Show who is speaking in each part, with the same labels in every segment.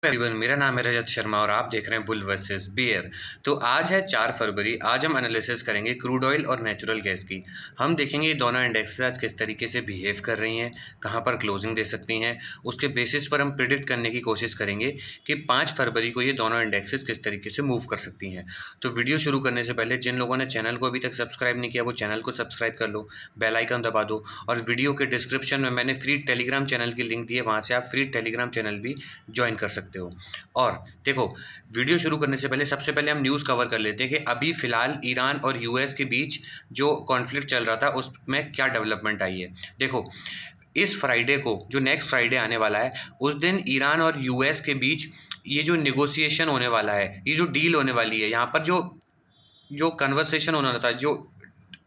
Speaker 1: Everyone, मेरा नाम है रजत शर्मा और आप देख रहे हैं बुल वर्सेस बियर। तो आज है 4 फरवरी। आज हम एनालिसिस करेंगे क्रूड ऑयल और नेचुरल गैस की। हम देखेंगे ये दोनों इंडेक्सेस आज किस तरीके से बिहेव कर रही हैं, कहां पर क्लोजिंग दे सकती हैं। उसके बेसिस पर हम प्रिडिक्ट करने की कोशिश करेंगे कि 5 फरवरी को ये दोनों इंडेक्सेस किस तरीके से मूव कर सकती हैं। तो वीडियो शुरू करने से पहले जिन लोगों ने चैनल को अभी तक सब्सक्राइब नहीं किया वो चैनल को सब्सक्राइब कर लो, बेल आइकन दबा दो और वीडियो के डिस्क्रिप्शन में मैंने फ्री टेलीग्राम चैनल की लिंक दी है, वहाँ से आप फ्री टेलीग्राम चैनल भी ज्वाइन कर सकते हो। और देखो, वीडियो शुरू करने से पहले सबसे पहले हम न्यूज़ कवर कर लेते हैं कि अभी फ़िलहाल ईरान और यूएस के बीच जो कॉन्फ्लिक्ट चल रहा था उसमें क्या डेवलपमेंट आई है। देखो, इस फ्राइडे को, जो नेक्स्ट फ्राइडे आने वाला है, उस दिन ईरान और यूएस के बीच ये जो निगोसिएशन होने वाला है, ये जो डील होने वाली है, यहाँ पर जो जो कन्वर्सेशन होना था, जो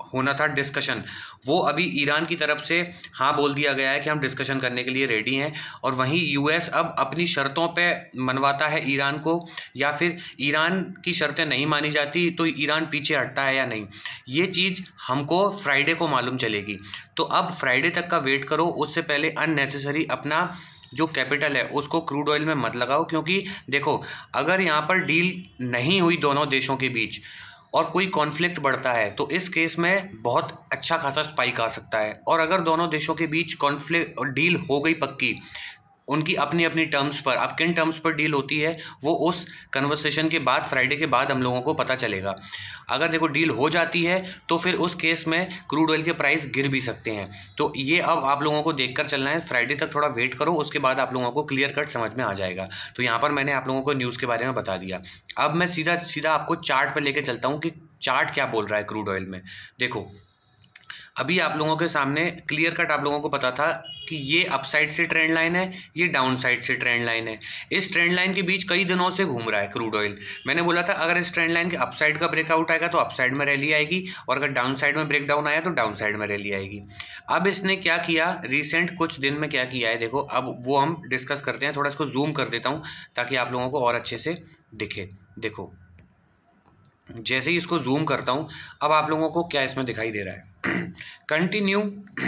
Speaker 1: होना था डिस्कशन, वो अभी ईरान की तरफ से हाँ बोल दिया गया है कि हम डिस्कशन करने के लिए रेडी हैं। और वहीं यूएस अब अपनी शर्तों पे मनवाता है ईरान को, या फिर ईरान की शर्तें नहीं मानी जाती तो ईरान पीछे हटता है या नहीं, ये चीज़ हमको फ्राइडे को मालूम चलेगी। तो अब फ्राइडे तक का वेट करो, उससे पहले अननेसेसरी अपना जो कैपिटल है उसको क्रूड ऑयल में मत लगाओ, क्योंकि देखो, अगर यहाँ पर डील नहीं हुई दोनों देशों के बीच और कोई कॉन्फ्लिक्ट बढ़ता है तो इस केस में बहुत अच्छा खासा स्पाइक आ सकता है। और अगर दोनों देशों के बीच कॉन्फ्लिक्ट डील हो गई पक्की, उनकी अपनी अपनी टर्म्स पर, अब किन टर्म्स पर डील होती है वो उस कन्वर्सेशन के बाद, फ्राइडे के बाद हम लोगों को पता चलेगा। अगर देखो डील हो जाती है तो फिर उस केस में क्रूड ऑयल के प्राइस गिर भी सकते हैं। तो ये अब आप लोगों को देखकर चलना है, फ्राइडे तक थोड़ा वेट करो, उसके बाद आप लोगों को क्लियर कट समझ में आ जाएगा। तो यहाँ पर मैंने आप लोगों को न्यूज़ के बारे में बता दिया। अब मैं सीधा सीधा आपको चार्ट पर लेके चलता हूँ कि चार्ट क्या बोल रहा है क्रूड ऑयल में। देखो, अभी आप लोगों के सामने क्लियर कट आप लोगों को पता था कि ये अपसाइड से ट्रेंड लाइन है, ये डाउन साइड से ट्रेंड लाइन है। इस ट्रेंड लाइन के बीच कई दिनों से घूम रहा है क्रूड ऑयल। मैंने बोला था अगर इस ट्रेंड लाइन के अपसाइड का ब्रेकआउट आएगा तो अपसाइड में रैली आएगी, और अगर डाउन साइड में ब्रेकडाउन आया तो डाउन साइड में रैली आएगी। अब इसने क्या किया रिसेंट कुछ दिन में, क्या किया है देखो, अब वो हम डिस्कस करते हैं। थोड़ा इसको जूम कर देता हूँ ताकि आप लोगों को और अच्छे से दिखे। देखो, जैसे ही इसको जूम करता हूँ, अब आप लोगों को क्या इसमें दिखाई दे रहा है। कंटिन्यू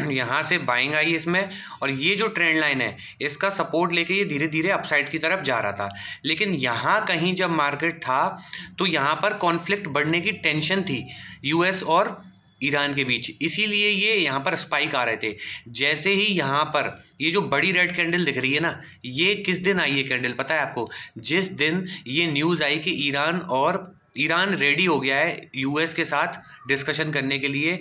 Speaker 1: यहाँ से बाइंग आई इसमें, और ये जो ट्रेंड लाइन है इसका सपोर्ट लेके ये धीरे धीरे अपसाइड की तरफ जा रहा था। लेकिन यहाँ कहीं जब मार्केट था तो यहाँ पर कॉन्फ्लिक्ट बढ़ने की टेंशन थी यूएस और ईरान के बीच, इसीलिए ये यहाँ पर स्पाइक आ रहे थे। जैसे ही यहाँ पर ये जो बड़ी रेड कैंडल दिख रही है ना, ये किस दिन आई है कैंडल पता है आपको? जिस दिन ये न्यूज़ आई कि ईरान रेडी हो गया है यूएस के साथ डिस्कशन करने के लिए,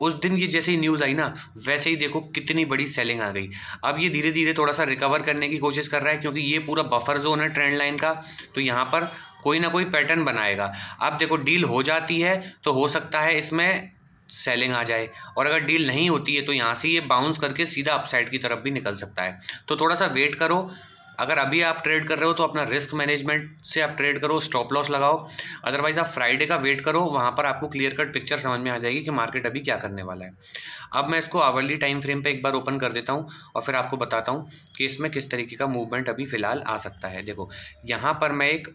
Speaker 1: उस दिन ये जैसे ही न्यूज़ आई ना, वैसे ही देखो कितनी बड़ी सेलिंग आ गई। अब ये धीरे धीरे थोड़ा सा रिकवर करने की कोशिश कर रहा है, क्योंकि ये पूरा बफर जोन है ट्रेंड लाइन का, तो यहाँ पर कोई ना कोई पैटर्न बनाएगा। अब देखो, डील हो जाती है तो हो सकता है इसमें सेलिंग आ जाए, और अगर डील नहीं होती है तो यहाँ से ये बाउंस करके सीधा अपसाइड की तरफ भी निकल सकता है। तो थोड़ा सा वेट करो। अगर अभी आप ट्रेड कर रहे हो तो अपना रिस्क मैनेजमेंट से आप ट्रेड करो, स्टॉप लॉस लगाओ। अदरवाइज आप फ्राइडे का वेट करो, वहाँ पर आपको क्लियर कट पिक्चर समझ में आ जाएगी कि मार्केट अभी क्या करने वाला है। अब मैं इसको आवरली टाइम फ्रेम पे एक बार ओपन कर देता हूँ और फिर आपको बताता हूँ कि इसमें किस तरीके का मूवमेंट अभी फ़िलहाल आ सकता है। देखो, यहाँ पर मैं एक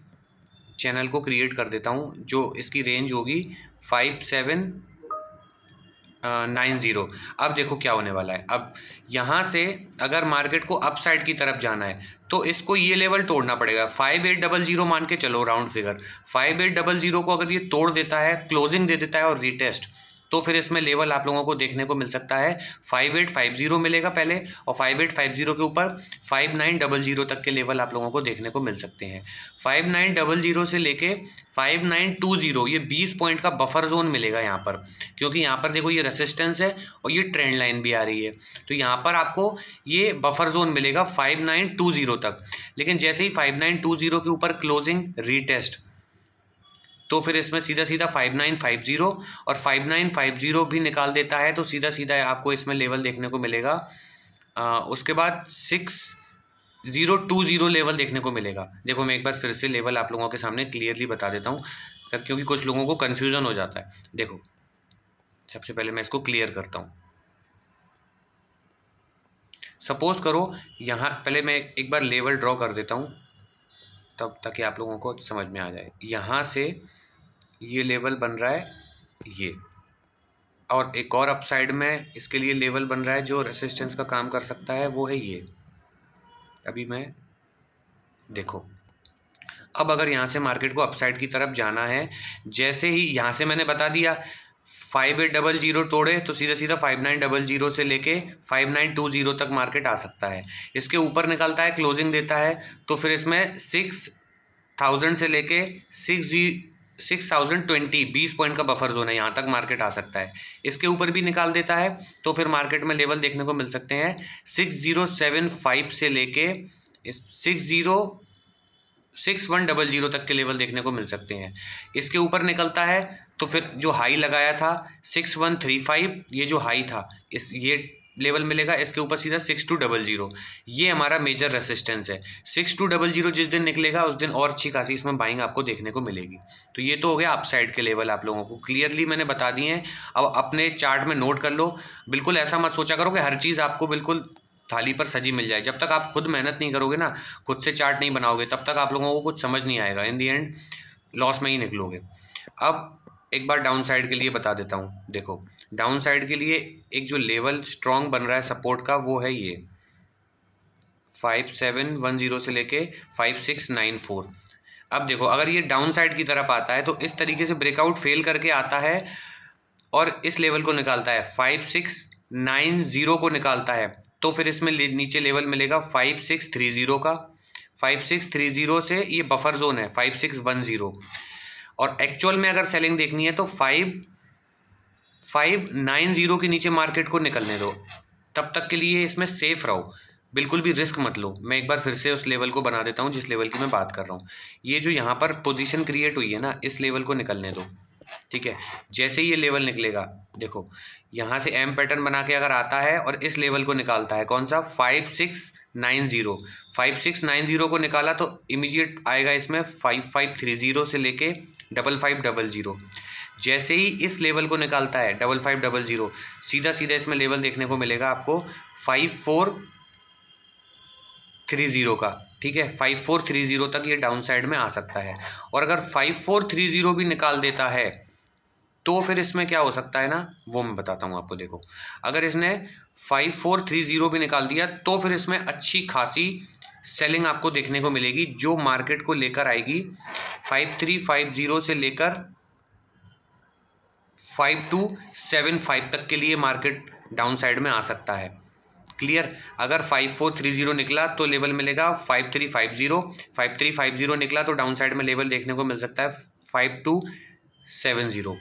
Speaker 1: चैनल को क्रिएट कर देता हूँ, जो इसकी रेंज होगी 5790। अब देखो क्या होने वाला है। अब यहाँ से अगर मार्केट को अप साइड की तरफ जाना है तो इसको ये लेवल तोड़ना पड़ेगा। 5800 मान के चलो, राउंड फिगर 5800 को अगर ये तोड़ देता है, क्लोजिंग दे देता है और रीटेस्ट, तो फिर इसमें लेवल आप लोगों को देखने को मिल सकता है 5850 मिलेगा पहले, और 5850 के ऊपर 5900 तक के लेवल आप लोगों को देखने को मिल सकते हैं। 5900 से लेके 5920, ये 20 पॉइंट का बफर जोन मिलेगा यहाँ पर, क्योंकि यहाँ पर देखो ये रेसिस्टेंस है और ये ट्रेंड लाइन भी आ रही है। तो यहाँ पर आपको ये बफर जोन मिलेगा 5920 तक। लेकिन जैसे ही 5920 के ऊपर क्लोजिंग रीटेस्ट, तो फिर इसमें सीधा सीधा 5950, और 5950 भी निकाल देता है तो सीधा सीधा आपको इसमें लेवल देखने को मिलेगा। उसके बाद 6020 लेवल देखने को मिलेगा। देखो, मैं एक बार फिर से लेवल आप लोगों के सामने क्लियरली बता देता हूँ, क्योंकि कुछ लोगों को कन्फ्यूज़न हो जाता है। देखो, सबसे पहले मैं इसको क्लियर करता हूँ। सपोज करो, यहाँ पहले मैं एक बार लेवल ड्रॉ कर देता हूँ, तब ताकि आप लोगों को समझ में आ जाए। यहाँ से ये लेवल बन रहा है ये, और एक और अपसाइड में इसके लिए लेवल बन रहा है जो रेसिस्टेंस का काम कर सकता है, वो है ये। अभी मैं देखो, अब अगर यहाँ से मार्केट को अपसाइड की तरफ जाना है, जैसे ही यहाँ से मैंने बता दिया 5800 तोड़े तो सीधा सीधा 5900 से लेके 5920 तक मार्केट आ सकता है। इसके ऊपर निकलता है, क्लोजिंग देता है, तो फिर इसमें 6000 से लेके 6020 20 पॉइंट का बफर जोन है, यहाँ तक मार्केट आ सकता है। इसके ऊपर भी निकाल देता है तो फिर मार्केट में लेवल देखने को मिल सकते हैं 6075 से लेके 6100 तक के लेवल देखने को मिल सकते हैं। इसके ऊपर निकलता है तो फिर जो हाई लगाया था 6135, ये जो हाई था इस ये लेवल मिलेगा। इसके ऊपर सीधा 6200, ये हमारा मेजर रेसिस्टेंस है। 6200 जिस दिन निकलेगा उस दिन और अच्छी खासी इसमें बाइंग आपको देखने को मिलेगी। तो ये तो हो गया अपसाइड के लेवल, आप लोगों को क्लियरली मैंने बता दिए हैं। अब अपने चार्ट में नोट कर लो। बिल्कुल ऐसा मत सोचा करो कि हर चीज़ आपको बिल्कुल थाली पर सजी मिल जाए। जब तक आप खुद मेहनत नहीं करोगे ना, खुद से चार्ट नहीं बनाओगे, तब तक आप लोगों को कुछ समझ नहीं आएगा। इन दी एंड लॉस में ही निकलोगे। अब एक बार डाउन साइड के लिए बता देता हूँ। देखो, डाउन साइड के लिए एक जो लेवल स्ट्रॉन्ग बन रहा है सपोर्ट का, वो है ये 5710 से लेके 5694। अब देखो, अगर ये डाउन साइड की तरफ आता है तो इस तरीके से ब्रेकआउट फेल करके आता है और इस लेवल को निकालता है 5690 को निकालता है, तो फिर इसमें नीचे लेवल मिलेगा 5630 का। 5630 से ये बफर जोन है 5610, और एक्चुअल में अगर सेलिंग देखनी है तो 5590 के नीचे मार्केट को निकलने दो। तब तक के लिए इसमें सेफ रहो, बिल्कुल भी रिस्क मत लो। मैं एक बार फिर से उस लेवल को बना देता हूँ जिस लेवल की मैं बात कर रहा हूँ। ये जो यहाँ पर पोजीशन क्रिएट हुई है ना, इस लेवल को निकलने दो, ठीक है। जैसे ही ये लेवल निकलेगा, देखो यहाँ से एम पैटर्न बना के अगर आता है और इस लेवल को निकालता है, कौन सा 5690 को निकाला तो इमीडिएट आएगा इसमें 5530 से लेके 5500। जैसे ही इस लेवल को निकालता है 5500, सीधा सीधा इसमें लेवल देखने को मिलेगा आपको 5430 का, ठीक है। 5430 तक ये डाउन साइड में आ सकता है। और अगर 5430 भी निकाल देता है तो फिर इसमें क्या हो सकता है ना, वो मैं बताता हूँ आपको। देखो, अगर इसने 5430 भी निकाल दिया तो फिर इसमें अच्छी खासी सेलिंग आपको देखने को मिलेगी, जो मार्केट को लेकर आएगी 5350 से लेकर 5275 तक के लिए मार्केट डाउन साइड में आ सकता है। क्लियर। अगर 5430 निकला तो लेवल मिलेगा 5350, 5350 निकला तो डाउन साइड में लेवल देखने को मिल सकता है 5270।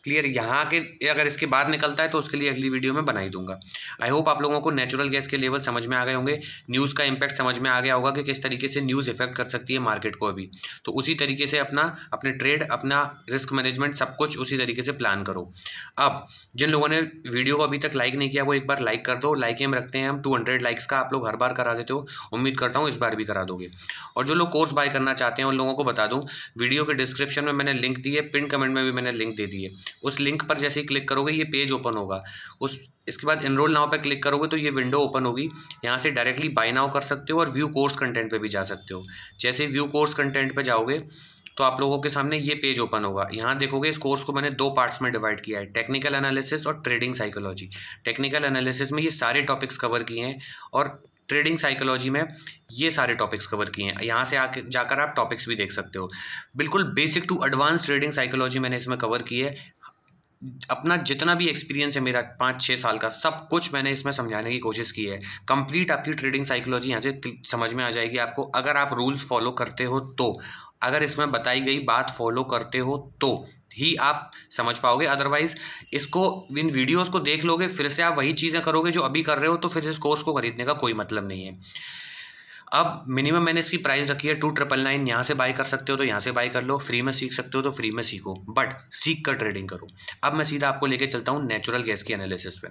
Speaker 1: क्लियर। यहाँ के अगर इसके बाद निकलता है तो उसके लिए अगली वीडियो में बना ही दूंगा। आई होप आप लोगों को नेचुरल गैस के लेवल समझ में आ गए होंगे, न्यूज़ का इम्पैक्ट समझ में आ गया होगा कि किस तरीके से न्यूज़ इफेक्ट कर सकती है मार्केट को अभी। तो उसी तरीके से अपने ट्रेड, अपना रिस्क मैनेजमेंट सब कुछ उसी तरीके से प्लान करो। अब जिन लोगों ने वीडियो को अभी तक लाइक नहीं किया वो एक बार लाइक कर दो। लाइक एम रखते हैं हम 200 लाइक्स का, आप लोग हर बार करा देते हो, उम्मीद करता हूँ इस बार भी करा दोगे। और जो लोग कोर्स बाय करना चाहते हैं उन लोगों को बता दूँ, वीडियो के डिस्क्रिप्शन में मैंने लिंक दी है, पिन कमेंट में भी मैंने लिंक दे दी है। उस लिंक पर जैसे ही क्लिक करोगे ये पेज ओपन होगा। इसके बाद इनरोल नाउ पे क्लिक करोगे तो ये विंडो ओपन होगी। यहाँ से डायरेक्टली बाय नाउ कर सकते हो और व्यू कोर्स कंटेंट पे भी जा सकते हो। जैसे व्यू कोर्स कंटेंट पे जाओगे तो आप लोगों के सामने ये पेज ओपन होगा। यहाँ देखोगे इस कोर्स को मैंने 2 पार्ट्स में डिवाइड किया है, टेक्निकल एनालिसिस और ट्रेडिंग साइकोलॉजी। टेक्निकल एनालिसिस में ये सारे टॉपिक्स कवर किए हैं और ट्रेडिंग साइकोलॉजी में ये सारे टॉपिक्स कवर किए हैं। यहाँ से आके जाकर आप टॉपिक्स भी देख सकते हो। बिल्कुल basic to advance trading psychology मैंने इसमें कवर की है। अपना जितना भी एक्सपीरियंस है मेरा 5-6 साल का, सब कुछ मैंने इसमें समझाने की कोशिश की है। कंप्लीट आपकी ट्रेडिंग साइकोलॉजी यहाँ से समझ में आ जाएगी आपको, अगर आप रूल्स फॉलो करते हो तो। अगर इसमें बताई गई बात फॉलो करते हो तो ही आप समझ पाओगे। अदरवाइज इसको, इन वीडियोस को देख लोगे फिर से आप वही चीज़ें करोगे जो अभी कर रहे हो, तो फिर इस कोर्स को खरीदने का कोई मतलब नहीं है। अब मिनिमम मैंने इसकी प्राइस रखी है 2999। यहाँ से बाय कर सकते हो तो यहाँ से बाय कर लो, फ्री में सीख सकते हो तो फ्री में सीखो, बट सीख कर ट्रेडिंग करो। अब मैं सीधा आपको लेके चलता हूँ नेचुरल गैस की एनालिसिस पे।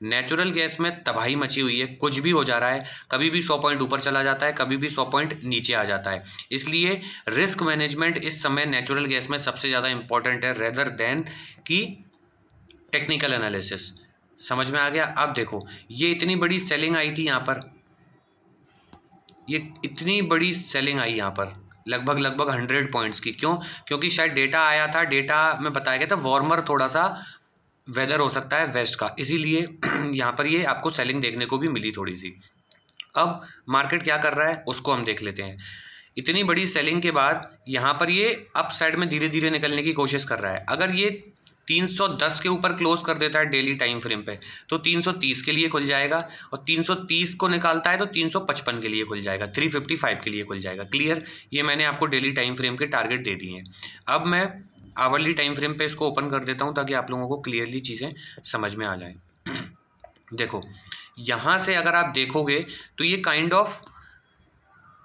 Speaker 1: नेचुरल गैस में तबाही मची हुई है, कुछ भी हो जा रहा है, कभी भी 100 पॉइंट ऊपर चला जाता है, कभी भी 100 पॉइंट नीचे आ जाता है। इसलिए रिस्क मैनेजमेंट इस समय नेचुरल गैस में सबसे ज़्यादा इंपॉर्टेंट है रेदर देन कि टेक्निकल एनालिसिस। समझ में आ गया। अब देखो, ये इतनी बड़ी सेलिंग आई थी यहाँ पर, ये इतनी बड़ी सेलिंग आई यहाँ पर लगभग 100 पॉइंट्स की। क्यों? क्योंकि शायद डेटा आया था, डेटा में बताया गया था वार्मर थोड़ा सा वेदर हो सकता है वेस्ट का, इसीलिए यहाँ पर ये आपको सेलिंग देखने को भी मिली थोड़ी सी। अब मार्केट क्या कर रहा है उसको हम देख लेते हैं। इतनी बड़ी सेलिंग के बाद यहाँ पर ये अप साइड में धीरे धीरे निकलने की कोशिश कर रहा है। अगर ये 310 के ऊपर क्लोज कर देता है डेली टाइम फ्रेम पे तो 330 के लिए खुल जाएगा, और 330 को निकालता है तो 355 के लिए खुल जाएगा, 355 के लिए खुल जाएगा। क्लियर? ये मैंने आपको डेली टाइम फ्रेम के टारगेट दे दिए हैं। अब मैं आवरली टाइम फ्रेम पे इसको ओपन कर देता हूँ ताकि आप लोगों को क्लियरली चीज़ें समझ में आ जाए। देखो यहाँ से अगर आप देखोगे तो ये kind of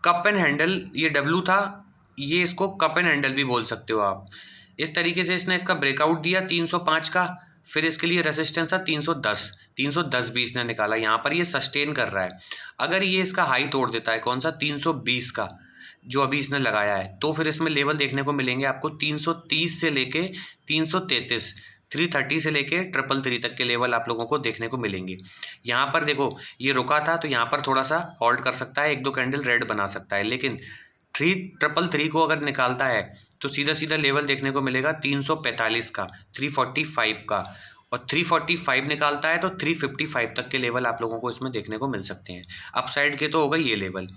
Speaker 1: cup and handle, ये डब्लू था, ये इसको कप एंड हैंडल भी बोल सकते हो आप। इस तरीके से इसने इसका ब्रेकआउट दिया 305 का, फिर इसके लिए रेसिस्टेंस था 310 भी इसने निकाला। यहाँ पर ये सस्टेन कर रहा है। अगर ये इसका हाई तोड़ देता है, कौन सा, 320 का जो अभी इसने लगाया है, तो फिर इसमें लेवल देखने को मिलेंगे आपको 330 से लेके 333, 330 से लेके 333 तक के लेवल आप लोगों को देखने को मिलेंगे। यहाँ पर देखो ये रुका था तो यहाँ पर थोड़ा सा होल्ड कर सकता है, एक दो कैंडल रेड बना सकता है, लेकिन 333 को अगर निकालता है तो सीधा सीधा लेवल देखने को मिलेगा 345 का, 345 का, और 345 निकालता है तो 355 तक के लेवल आप लोगों को इसमें देखने को मिल सकते हैं। अपसाइड के तो होगा ये लेवल।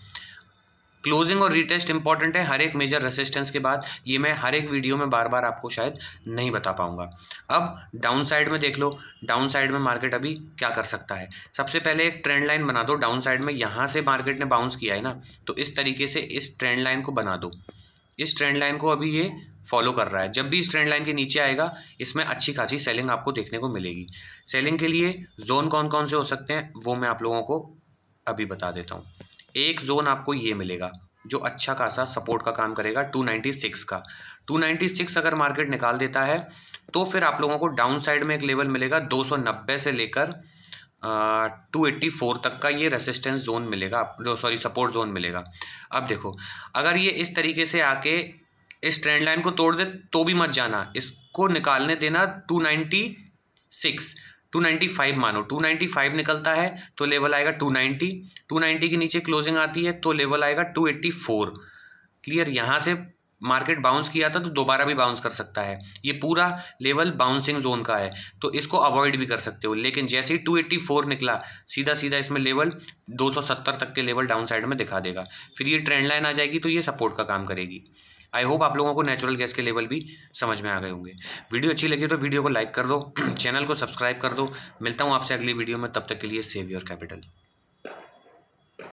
Speaker 1: क्लोजिंग और रीटेस्ट इंपॉर्टेंट है हर एक मेजर रेसिस्टेंस के बाद, ये मैं हर एक वीडियो में बार बार आपको शायद नहीं बता पाऊंगा। अब डाउन साइड में देख लो, डाउन साइड में मार्केट अभी क्या कर सकता है। सबसे पहले एक ट्रेंड लाइन बना दो डाउन साइड में। यहाँ से मार्केट ने बाउंस किया है ना, तो इस तरीके से इस ट्रेंड लाइन को बना दो। इस ट्रेंड लाइन को अभी ये फॉलो कर रहा है। जब भी इस ट्रेंड लाइन के नीचे आएगा इसमें अच्छी खासी सेलिंग आपको देखने को मिलेगी। सेलिंग के लिए जोन कौन कौन से हो सकते हैं वो मैं आप लोगों को अभी बता देता हूँ। एक जोन आपको ये मिलेगा जो अच्छा खासा सपोर्ट का काम करेगा, 296 का। 296 अगर मार्केट निकाल देता है तो फिर आप लोगों को डाउन साइड में एक लेवल मिलेगा 290 से लेकर 284 तक का, ये रेसिस्टेंस जोन मिलेगा, सपोर्ट जोन मिलेगा। अब देखो अगर ये इस तरीके से आके इस ट्रेंड लाइन को तोड़ दे तो भी मत जाना, इसको निकालने देना 295 मानो। 295 निकलता है तो लेवल आएगा 290, 290 के नीचे क्लोजिंग आती है तो लेवल आएगा 284। क्लियर? यहाँ से मार्केट बाउंस किया था तो दोबारा भी बाउंस कर सकता है। ये पूरा लेवल बाउंसिंग जोन का है तो इसको अवॉइड भी कर सकते हो, लेकिन जैसे ही 284 निकला सीधा सीधा इसमें लेवल 270 तक के लेवल डाउन साइड में दिखा देगा। फिर ये ट्रेंड लाइन आ जाएगी तो ये सपोर्ट का काम करेगी। आई होप आप लोगों को नेचुरल गैस के लेवल भी समझ में आ गए होंगे। वीडियो अच्छी लगी तो वीडियो को लाइक कर दो, चैनल को सब्सक्राइब कर दो। मिलता हूँ आपसे अगली वीडियो में, तब तक के लिए सेव योर कैपिटल।